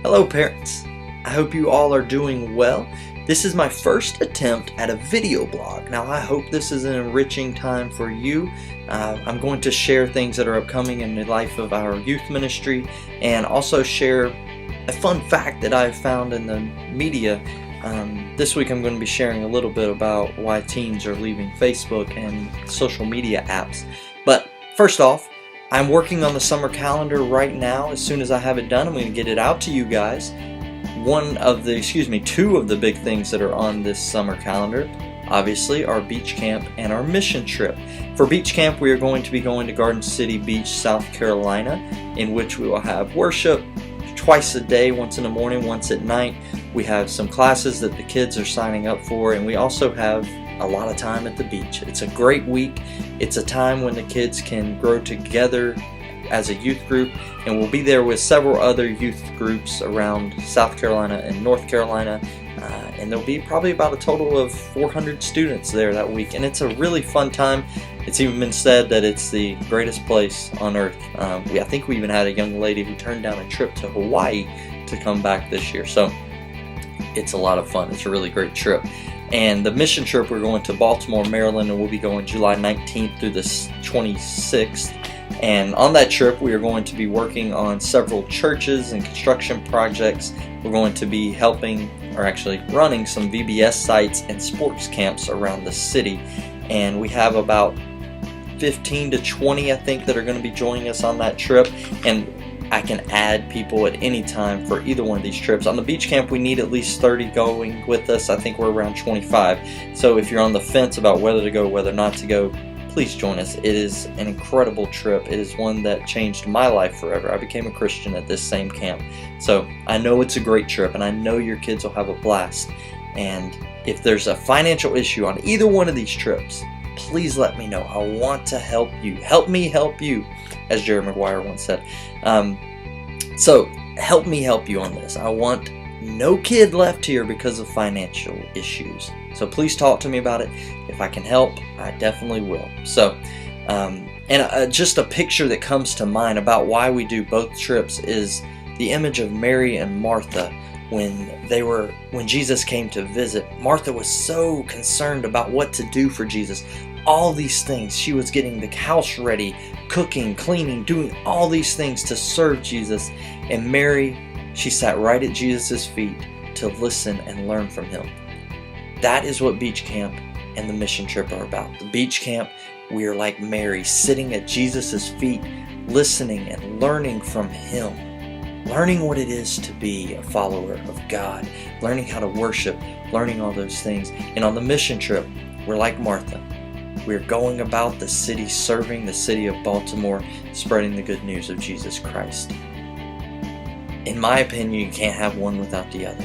Hello parents, I hope you all are doing well. This is my first attempt at a video blog. Now I hope this is an enriching time for you. I'm going to share things that are upcoming in the life of our youth ministry and also share a fun fact that I've found in the media. This week I'm going to be sharing a little bit about why teens are leaving Facebook and social media apps. But first off, I'm working on the summer calendar right now. As soon as I have it done, I'm going to get it out to you guys. Two of the big things that are on this summer calendar, obviously, are beach camp and our mission trip. For beach camp, we are going to be going to Garden City Beach, South Carolina, in which we will have worship twice a day, once in the morning, once at night. We have some classes that the kids are signing up for, and we also have a lot of time at the beach. It's a great week. It's a time when the kids can grow together as a youth group, and we'll be there with several other youth groups around South Carolina and North Carolina, and there'll be probably about a total of 400 students there that week, and it's a really fun time. It's even been said that it's the greatest place on earth. I think we even had a young lady who turned down a trip to Hawaii to come back this year, so it's a lot of fun. It's a really great trip. And the mission trip, we're going to Baltimore, Maryland, and we'll be going July 19th through the 26th. And on that trip, we are going to be working on several churches and construction projects. We're going to be running some VBS sites and sports camps around the city. And we have about 15 to 20, I think, that are going to be joining us on that trip. And I can add people at any time for either one of these trips. On the beach camp, we need at least 30 going with us. I think we're around 25. So if you're on the fence about whether to go, whether not to go, please join us. It is an incredible trip. It is one that changed my life forever. I became a Christian at this same camp. So I know it's a great trip, and I know your kids will have a blast. And if there's a financial issue on either one of these trips, please let me know. I want to help you. Help me help you, as Jerry Maguire once said. So help me help you on this. I want no kid left here because of financial issues. So please talk to me about it. If I can help, I definitely will. So, just a picture that comes to mind about why we do both trips is the image of Mary and Martha when Jesus came to visit. Martha was so concerned about what to do for Jesus. All these things. She was getting the house ready, cooking, cleaning, doing all these things to serve Jesus. And Mary, she sat right at Jesus' feet to listen and learn from him. That is what beach camp and the mission trip are about. The beach camp, we are like Mary, sitting at Jesus' feet, listening and learning from him. Learning what it is to be a follower of God. Learning how to worship. Learning all those things. And on the mission trip, we're like Martha. We're going about the city, serving the city of Baltimore, spreading the good news of Jesus Christ. In my opinion, you can't have one without the other.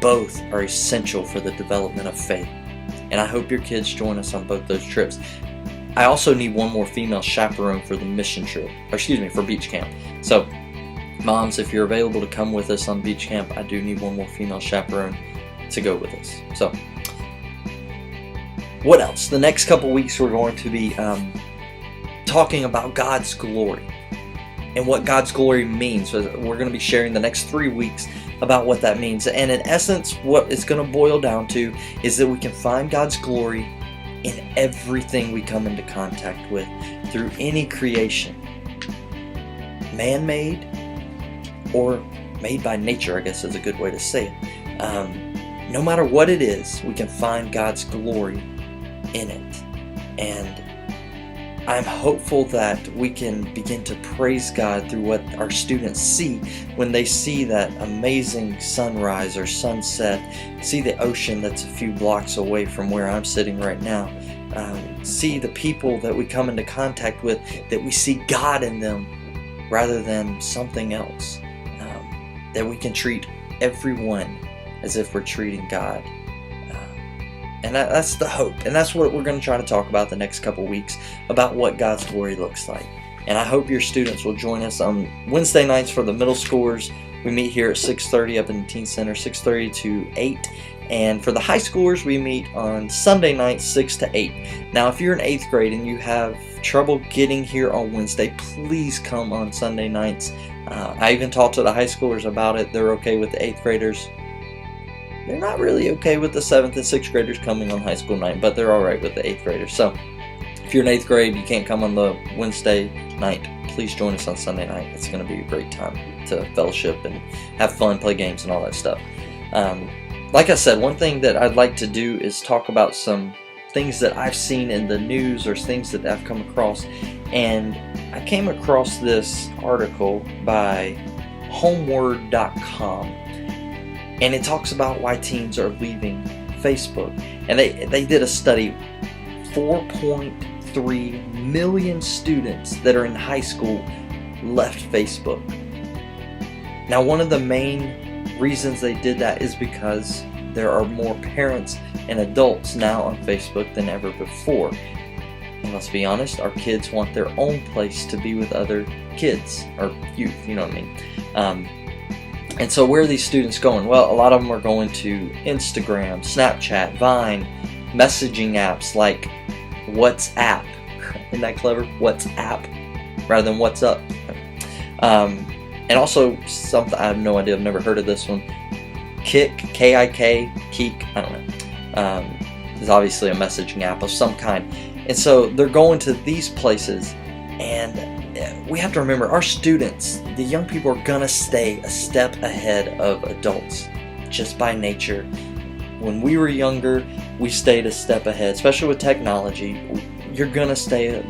Both are essential for the development of faith. And I hope your kids join us on both those trips. I also need one more female chaperone for the mission trip, for beach camp. So, moms, if you're available to come with us on beach camp, I do need one more female chaperone to go with us. So, what else? The next couple weeks we're going to be talking about God's glory and what God's glory means. So we're going to be sharing the next 3 weeks about what that means. And in essence, what it's going to boil down to is that we can find God's glory in everything we come into contact with through any creation. Man-made or made by nature, I guess is a good way to say it. No matter what it is, we can find God's glory in it. And I'm hopeful that we can begin to praise God through what our students see when they see that amazing sunrise or sunset, see the ocean that's a few blocks away from where I'm sitting right now, see the people that we come into contact with, that we see God in them rather than something else, that we can treat everyone as if we're treating God. And that's the hope. And that's what we're going to try to talk about the next couple weeks, about what God's glory looks like. And I hope your students will join us on Wednesday nights for the middle schoolers. We meet here at 6:30 up in the Teen Center, 6:30 to 8. And for the high schoolers, we meet on Sunday nights, 6 to 8. Now, if you're in 8th grade and you have trouble getting here on Wednesday, please come on Sunday nights. I even talked to the high schoolers about it. They're okay with the 8th graders. They're not really okay with the 7th and 6th graders coming on high school night, but they're alright with the 8th graders. So if you're in 8th grade, you can't come on the Wednesday night, please join us on Sunday night. It's going to be a great time to fellowship and have fun, play games and all that stuff. Like I said, one thing that I'd like to do is talk about some things that I've seen in the news or things that I've come across. And I came across this article by homeword.com, and it talks about why teens are leaving Facebook. And they did a study. 4.3 million students that are in high school left Facebook. Now, one of the main reasons they did that is because there are more parents and adults now on Facebook than ever before. And let's be honest, our kids want their own place to be with other kids, or youth, you know what I mean. And so where are these students going? Well, a lot of them are going to Instagram, Snapchat, Vine, messaging apps like WhatsApp. Isn't that clever? WhatsApp rather than What's Up. And also something I have no idea, I've never heard of this one. Kik, K-I-K, Keek, I don't know. It's obviously a messaging app of some kind. And so they're going to these places, and we have to remember our students, the young people, are gonna stay a step ahead of adults just by nature. When we were younger, we stayed a step ahead, especially with technology. They're gonna stay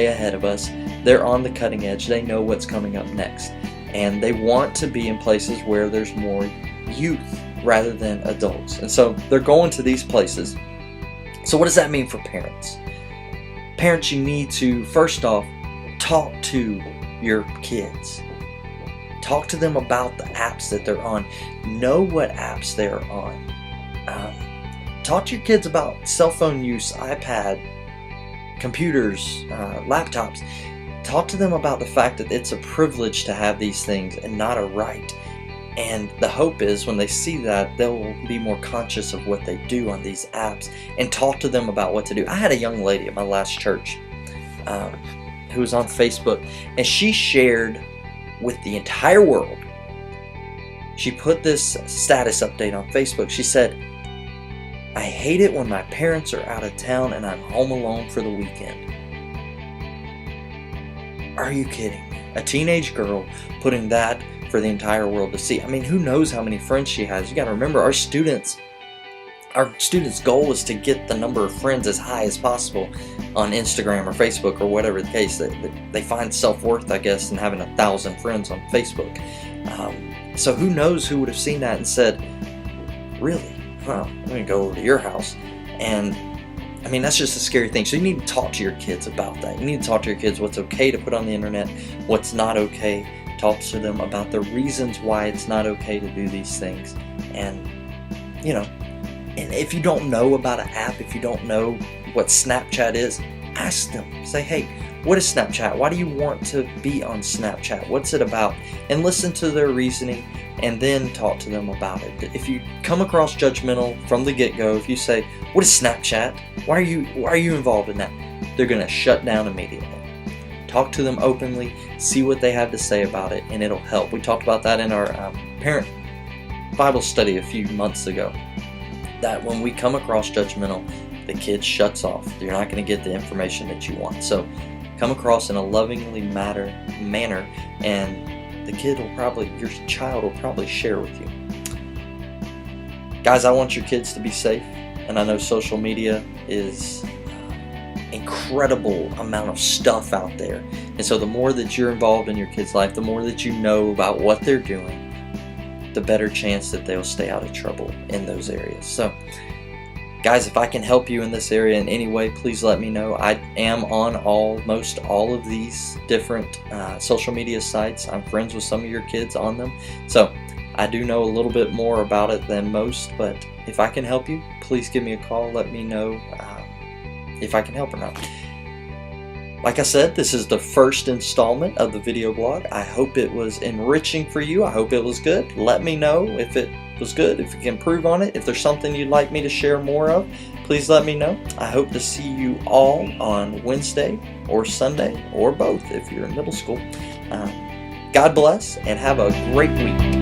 ahead of us. They're on the cutting edge. They know what's coming up next. And they want to be in places where there's more youth rather than adults. And so they're going to these places. So what does that mean for parents? Parents, you need to, first off, talk to your kids. Talk to them about the apps that they're on. Know what apps they're on. Talk to your kids about cell phone use, iPad, computers, laptops. Talk to them about the fact that it's a privilege to have these things and not a right. And the hope is when they see that, they'll be more conscious of what they do on these apps, and talk to them about what to do. I had a young lady at my last church who was on Facebook, and she shared with the entire world. She put this status update on Facebook. She said, "I hate it when my parents are out of town and I'm home alone for the weekend." Are you kidding me? A teenage girl putting that for the entire world to see. I mean, who knows how many friends she has. You got to remember, our students' goal is to get the number of friends as high as possible on Instagram or Facebook or whatever the case. They find self-worth, I guess, in having 1,000 friends on Facebook. So who knows who would have seen that and said, "Really? Huh, I'm going to go over to your house." And I mean, that's just a scary thing. So you need to talk to your kids about that. You need to talk to your kids what's okay to put on the internet, what's not okay. Talk to them about the reasons why it's not okay to do these things. And, you know, and if you don't know about an app, if you don't know what Snapchat is, ask them. Say, "Hey, what is Snapchat? Why do you want to be on Snapchat? What's it about?" And listen to their reasoning, and then talk to them about it. If you come across judgmental from the get-go, if you say, "What is Snapchat? Why are you involved in that?" They're going to shut down immediately. Talk to them openly, see what they have to say about it, and it'll help. We talked about that in our parent Bible study a few months ago, that when we come across judgmental, the kid shuts off. You're not going to get the information that you want. So come across in a lovingly manner, and your child will probably share with you. Guys, I want your kids to be safe, and I know social media is incredible amount of stuff out there. And so the more that you're involved in your kids' life, the more that you know about what they're doing, the better chance that they'll stay out of trouble in those areas. So guys, if I can help you in this area in any way, please let me know. I am on almost all of these different social media sites. I'm friends with some of your kids on them. So I do know a little bit more about it than most, but if I can help you, please give me a call. Let me know if I can help or not. Like I said, this is the first installment of the video blog. I hope it was enriching for you. I hope it was good. Let me know if it was good, if you can improve on it, if there's something you'd like me to share more of. please let me know. I hope to see you all on Wednesday or Sunday, or both if you're in middle school. God bless and have a great week.